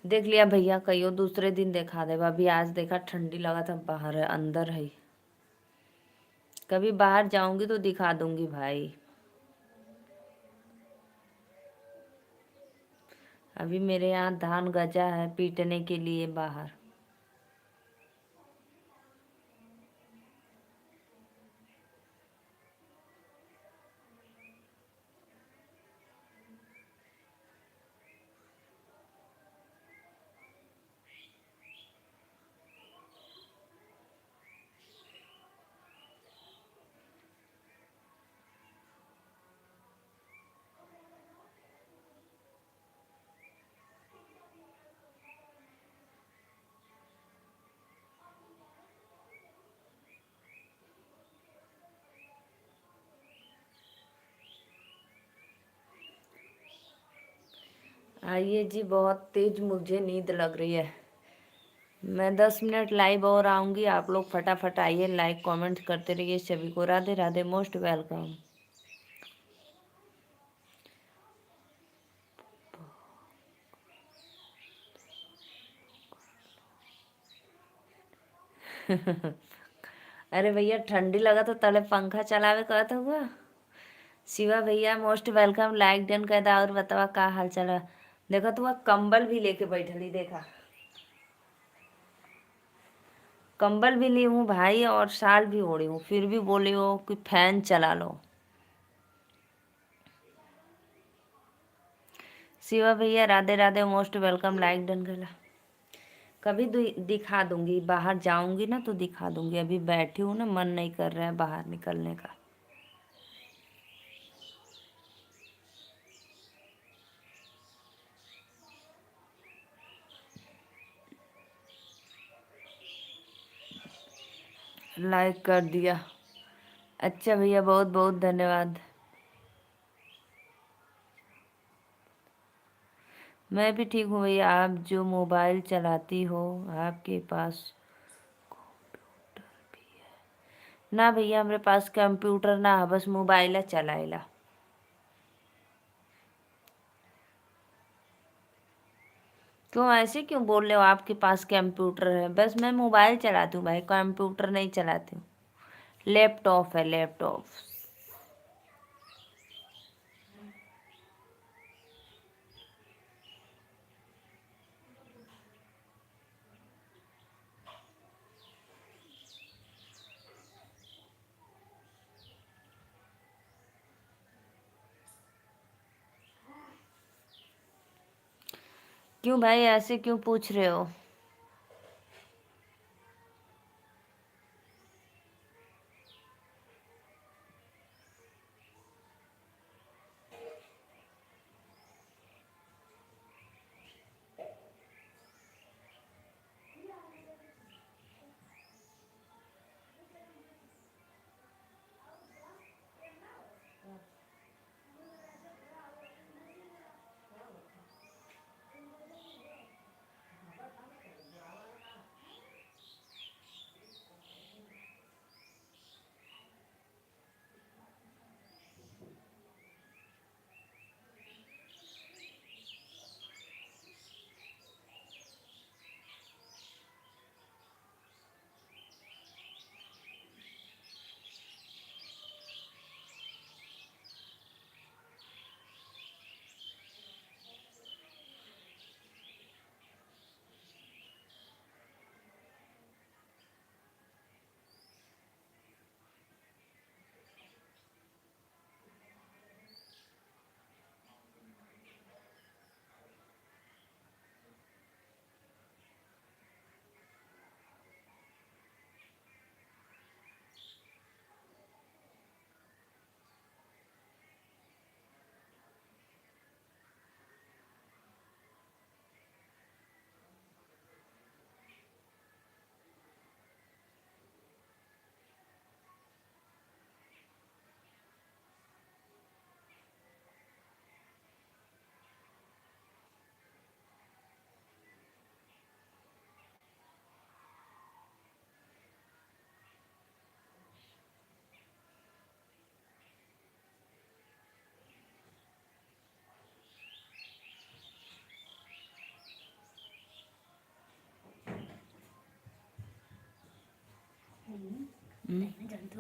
देख लिया भैया, कहियो दूसरे दिन देखा दे। अभी आज देखा ठंडी लगा था, बाहर है अंदर है। कभी बाहर जाऊंगी तो दिखा दूंगी भाई। अभी मेरे यहाँ धान गजा है पीटने के लिए बाहर। आइए जी, बहुत तेज मुझे नींद लग रही है। मैं 10 मिनट लाइव और आऊंगी। आप लोग फटाफट आइए, लाइक कमेंट करते रहिए। सभी को राधे राधे, मोस्ट वेलकम। अरे भैया ठंडी लगा तो तले पंखा चलावे कहता हुआ। शिवा भैया मोस्ट वेलकम, लाइक डन कर दा। और बतावा का हाल चाल है? देखा तू कंबल भी लेके बैठली, देखा कंबल भी ली हूँ भाई और शाल भी ओढ़ी हूँ, फिर भी बोली हो कि फैन चला लो। शिवा भैया Radhe Radhe, most welcome, like done कर ला। कभी दिखा दूंगी, बाहर जाऊंगी ना तो दिखा दूंगी। अभी बैठी हूँ ना, मन नहीं कर रहा है बाहर निकलने का। लाइक कर दिया। अच्छा भैया, बहुत बहुत धन्यवाद। मैं भी ठीक हूँ भैया। आप जो मोबाइल चलाती हो, आपके पास ना? भैया हमारे पास कंप्यूटर ना है, बस मोबाइल चलाएला। क्यों ऐसे क्यों बोल रहे हो? आपके पास कंप्यूटर है? बस मैं मोबाइल चलाती हूँ भाई, कंप्यूटर नहीं चलाती हूँ। लैपटॉप है, लैपटॉप। क्यों भाई ऐसे क्यों पूछ रहे हो?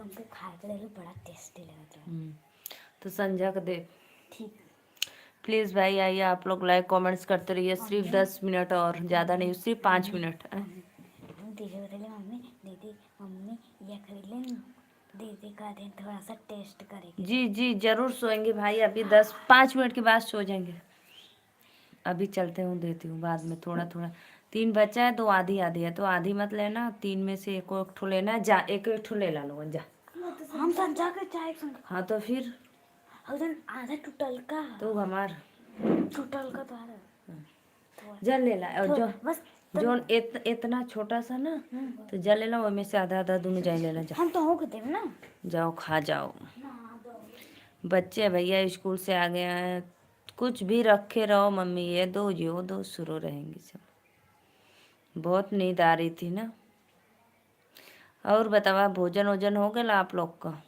हमको खाए के ले बड़ा टेस्टी लगा था। तो संध्या का दे। ठीक। प्लीज़ भाई आइए, आप लोग लाइक कमेंट्स करते रहिए। सिर्फ 10 मिनट और ज़्यादा नहीं, सिर्फ 5 मिनट। दीदी बोले मम्मी दीदी मम्मी ये खरीद लें, दीदी का दिन थोड़ा सा टेस्ट करेगी। जी जी जरूर सोएंगे भाई, अभी 5 मिनट के बाद सो जाएंगे। अभी चलते हूँ, देती हूँ बाद में थोड़ा थोड़ा। 3 बच्चा है, 2 आधी आधी है, तो आधी मत लेना, 3 में से एक ठो लेना है। जा एक ठो ले ला लो जा। हम संजा के चाय संग। हाँ तो फिर उधर आधा टूटल का तो हमार टूटल का तो आधा जल ले ला। और जो बस जो इतना छोटा सा ना, तो जल ले ला, उसमें से आधा आधा दोनों जाए ले ला। जा हम तो हो देव ना। जाओ खा जाओ। बच्चे भैया स्कूल से आ गए हैं, कुछ भी रखे रहो मम्मी, ये दो यो दो, शुरू रहेंगी सब। बहुत नींद आ रही थी ना। और बतावा, भोजन वोजन हो गया आप लोग का?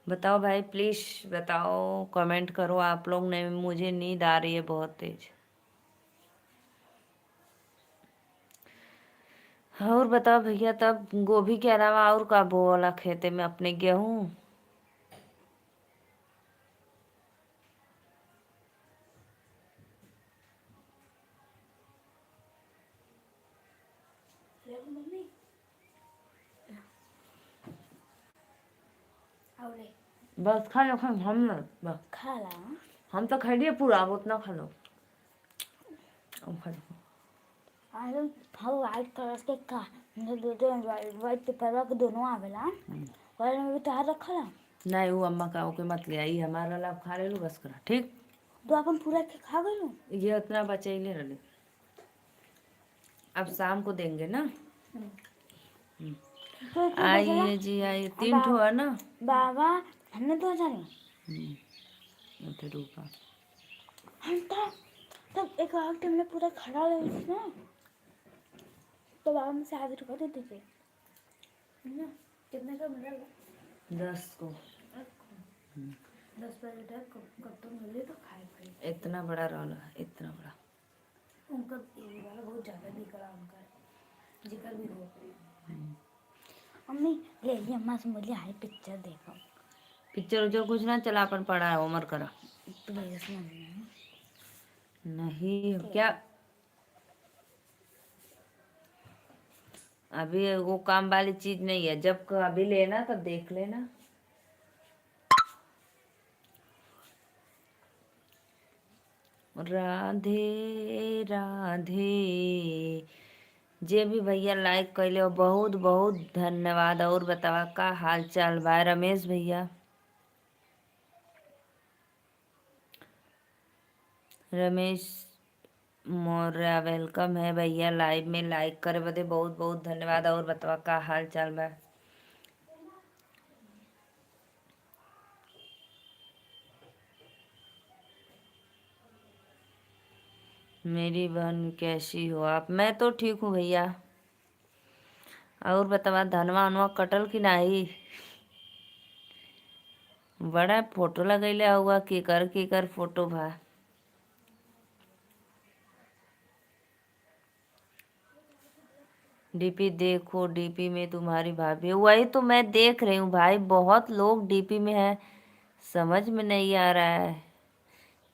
बताओ भाई, प्लीज बताओ, कमेंट करो आप लोग ने। मुझे नींद आ रही है बहुत तेज। और बताओ भैया, तब गोभी के अलावा और का बोला खेते में अपने? गेहूँ। बस खा लो, हम ना बस खा ला। हम तो खा लिए पूरा, अब उतना खा लो। खा लो। अरे हम व्हाइट कलर के का दो व्हाइट पेपर के दोनों आवेला, और में भी तैयार रखला। नहीं वो अम्मा का ओके मत ले आई, हमारा लाभ खा ले लो बस करा। ठीक, तो अपन पूरा के खा गए। ये उतना बचैले रहे, अब शाम को देंगे ना। तो आइए जी आइए, 3 ठो है ना बाबा, हमने 2000 रूपा। हम तब एक वक्त हमने पूरा खड़ा रहे थे ना, तो बाबा मुझसे आधे रुपये दे देते ना। कितने का मिला? 10 को 10 पैकेट कब तो मिले तो खाए खाए। इतना बड़ा रोला, इतना बड़ा। उनका ये वाला बहुत ज़्यादा दिख रहा, उनका जिगर भी हो। मम्मी ले ली, अम्मा से बोली हाई पिक्चर देखो। पिक्चर उच्चर कुछ ना चला, अपन पढ़ा है, उमर करा। Please mummy. नहीं क्या, अभी वो काम वाली चीज नहीं है, जब अभी लेना तब देख लेना। राधे राधे। जे भी भैया लाइक कैले हो, बहुत बहुत धन्यवाद। और बतावा का हाल चाल बा? रमेश भैया, रमेश मौर्य वेलकम है भैया लाइव में। लाइक करे बदे बहुत बहुत धन्यवाद। और बतावा का हाल चाल बा? मेरी बहन कैसी हो आप? मैं तो ठीक हूँ भैया। और बतावा, धनवा उनवा कटल की नाही? बड़ा फोटो लगैले हुआ, केकर फोटो भा? डीपी देखो, डीपी में तुम्हारी भाभी, वही तो मैं देख रही हूँ भाई, बहुत लोग डीपी में है, समझ में नहीं आ रहा है।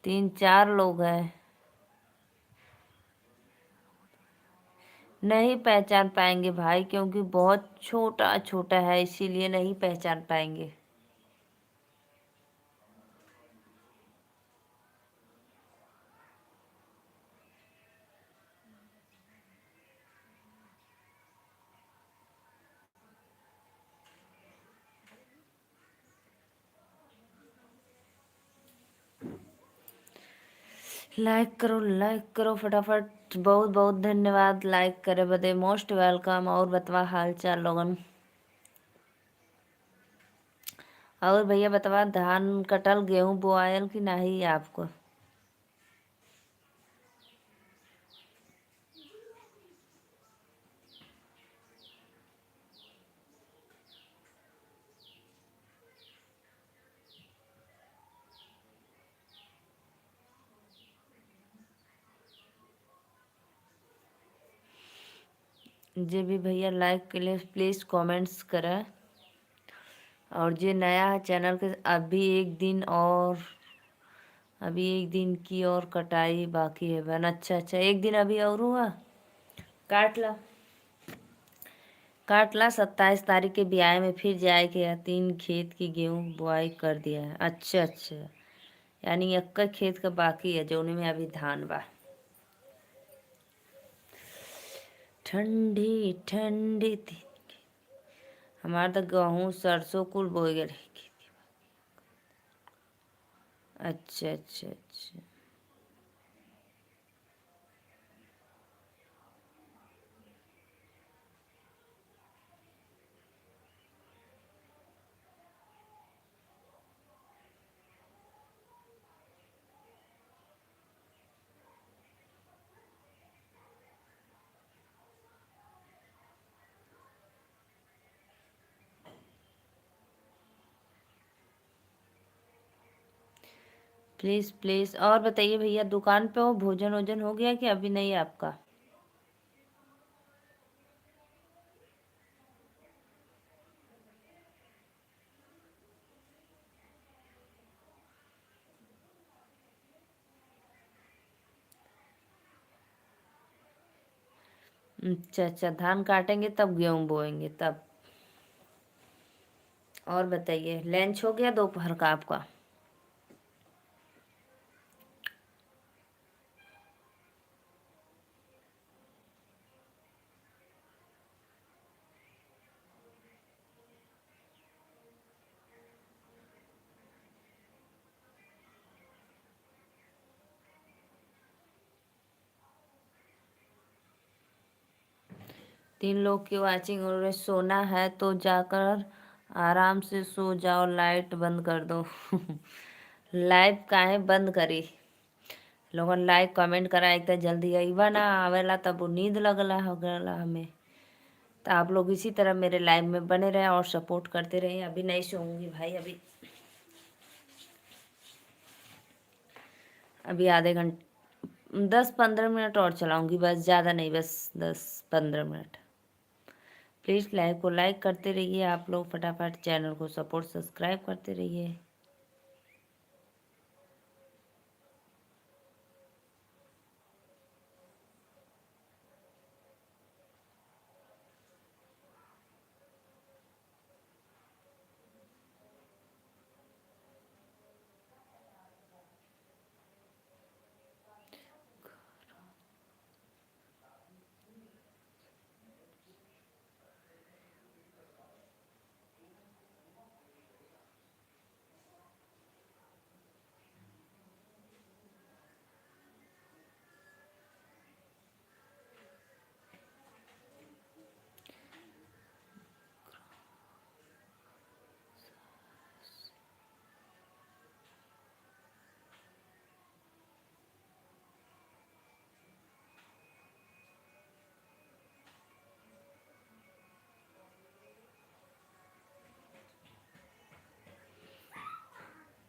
3-4 लोग हैं, नहीं पहचान पाएंगे भाई, क्योंकि बहुत छोटा छोटा है, इसीलिए नहीं पहचान पाएंगे। लाइक करो फटाफट। बहुत बहुत धन्यवाद लाइक करे बदे, मोस्ट वेलकम। और बतवा हाल चाल लोगन। और भैया बतवा, धान कटल गेहूं बोआयल कि नहीं आपको? जे भी भैया लाइक के लिए प्लीज़ कमेंट्स करें। और जे नया है चैनल के, अभी एक दिन की और कटाई बाकी है बहन। अच्छा अच्छा, एक दिन अभी और हुआ। काट ला काट ला, 27 तारीख के ब्याह में फिर जाए के या 3 खेत की गेहूँ बुआई कर दिया है। अच्छा अच्छा, यानी 1 खेत का बाकी है जो में अभी धान बा। ठंडी ठंडी थी हमार तो गेहूँ सरसों कुल बोए गए। अच्छा अच्छा अच्छा। Please please. और बताइए भैया, दुकान पे हो, भोजन वोजन हो गया कि अभी नहीं है आपका? अच्छा अच्छा, धान काटेंगे तब गेहूँ बोएंगे तब। और बताइए, लंच हो गया दोपहर का आपका? 3 लोग की वाचिंग हो रही। सोना है तो जाकर आराम से सो जाओ, लाइट बंद कर दो। लाइव काहे बंद करी? लोगन लाइक कमेंट करा एक तो जल्दी अइबा ना आवेला, तब वो नींद लगला हो गला हमें। तो आप लोग इसी तरह मेरे लाइव में बने रहें और सपोर्ट करते रहें। अभी नहीं सोऊंगी भाई, अभी आधे घंटे 10-15 मिनट और चलाऊंगी बस, ज़्यादा नहीं, बस 10-15 मिनट। प्लीज़ लाइव को लाइक करते रहिए आप लोग, फटाफट चैनल को सपोर्ट सब्सक्राइब करते रहिए।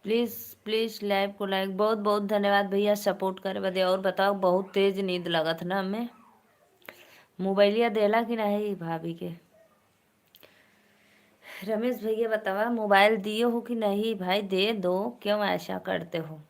प्लीज़ प्लीज़ लाइव को लाइक, बहुत बहुत धन्यवाद भैया सपोर्ट करे बदे। और बताओ, बहुत तेज नींद लगत ना हमें। मोबाइलिया देला कि नहीं भाभी के? रमेश भैया बतावा, मोबाइल दिए हो कि नहीं भाई? दे दो, क्यों ऐसा करते हो?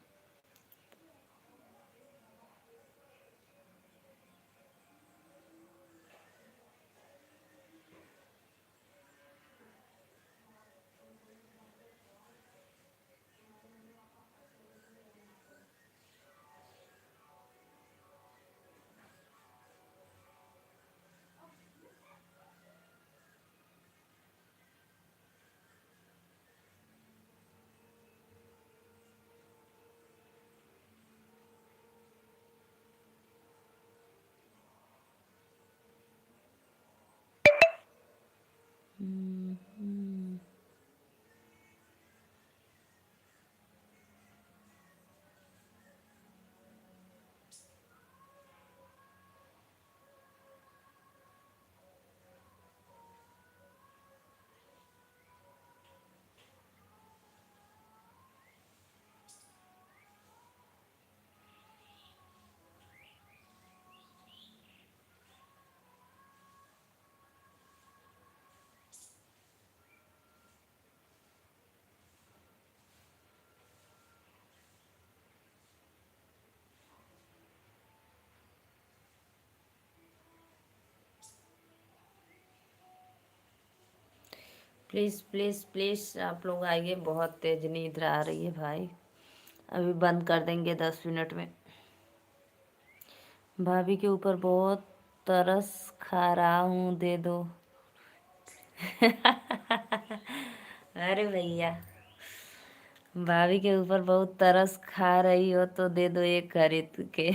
प्लीज़ प्लीज़ प्लीज़ आप लोग आइए, बहुत तेज नींद आ रही है भाई। अभी बंद कर देंगे 10 मिनट में। भाभी के ऊपर बहुत तरस खा रहा हूँ, दे दो। अरे भैया, भाभी के ऊपर बहुत तरस खा रही हो तो दे दो एक खरीद के।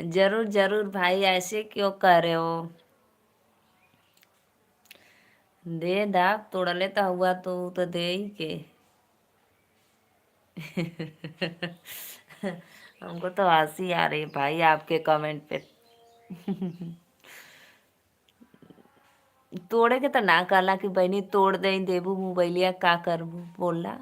जरूर जरूर भाई, ऐसे क्यों कर रहे हो? दे दा, तोड़ लेता हुआ तो दे ही के। हमको तो हंसी आ रही है भाई आपके कमेंट पे। तोड़े के तो ना कहला कि बहनी तोड़ दे देबू मोबाइलिया का करबू बोला।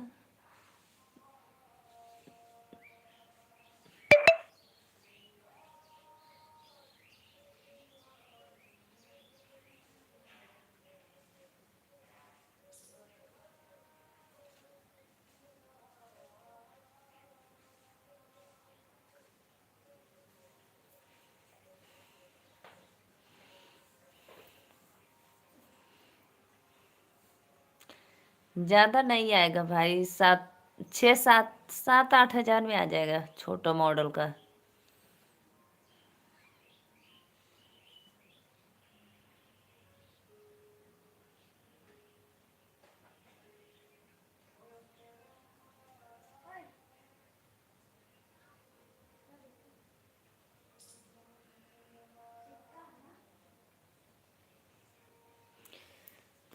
ज्यादा नहीं आएगा भाई, 7 6 7 7 8 हज़ार में आ जाएगा छोटा मॉडल का।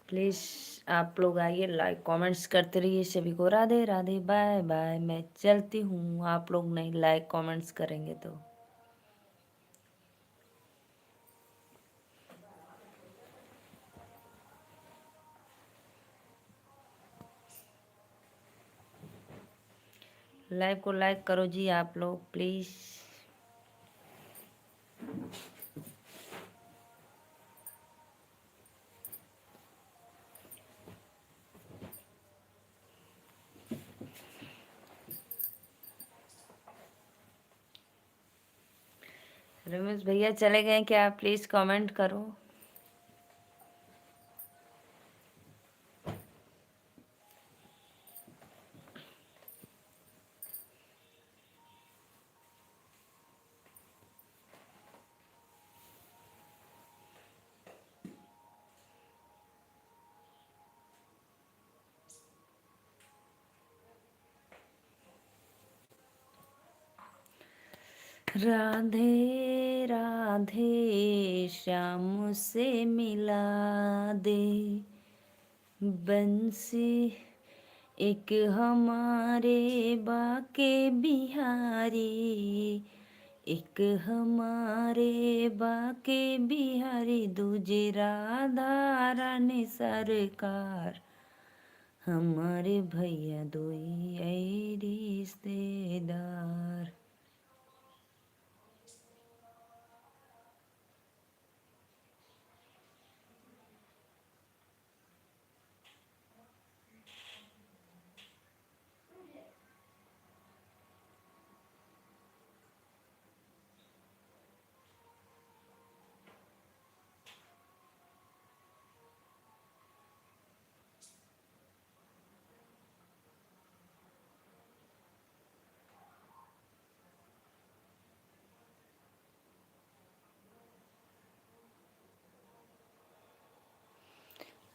प्लीज़ आप लोग आइए, लाइक कमेंट्स करते रहिए। सभी को राधे राधे, बाय बाय। मैं चलती हूँ, आप लोग नहीं लाइक कमेंट्स करेंगे तो। लाइव को लाइक करो जी आप लोग प्लीज़। रमेश भैया चले गए क्या? प्लीज़ कमेंट करो। राधे राधे श्याम से मिला दे, बंसी एक हमारे बाके बिहारी, एक हमारे बाके बिहारी, दूजे राधा रानी सरकार, हमारे भैया दोई ऐ रिश्तेदार।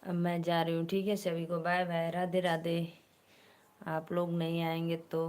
अब मैं जा रही हूँ, ठीक है? सभी को बाय बाय, राधे राधे। आप लोग नहीं आएंगे तो